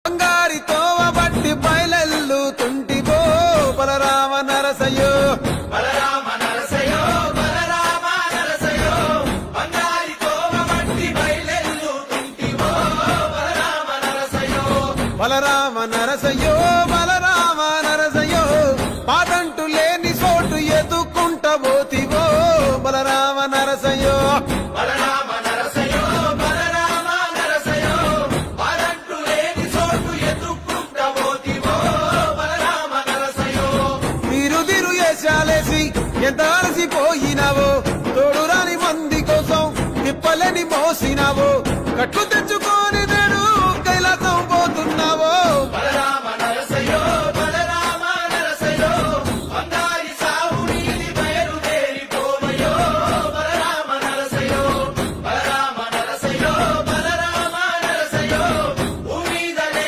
బంగారితో బట్టి బయలెల్లుతుంటివో బలరామ నరసయ్యో బలరామ నరసయో బలరామ నరసయో బంగారితో బట్టి బయలెల్లుతుంటివో బలరామ నరసయో బలరామ నరసయ్యో బలరామ నరసయ్యో పాదంటు లేని చోటు ఎదుకుంటబోతివో బలరామ నరసయ్యో బలరామ నరసయో బలరామ నరసయో పాదంటు లేని చోటు ఎత్తుకుంటబోతివో బలరామ నరసయో తిరు వేషాలేసి ఎంత అలసిపోయినావో తోడు రాని మంది కోసం తిప్పలని మోసినావో కట్లు తెచ్చుకో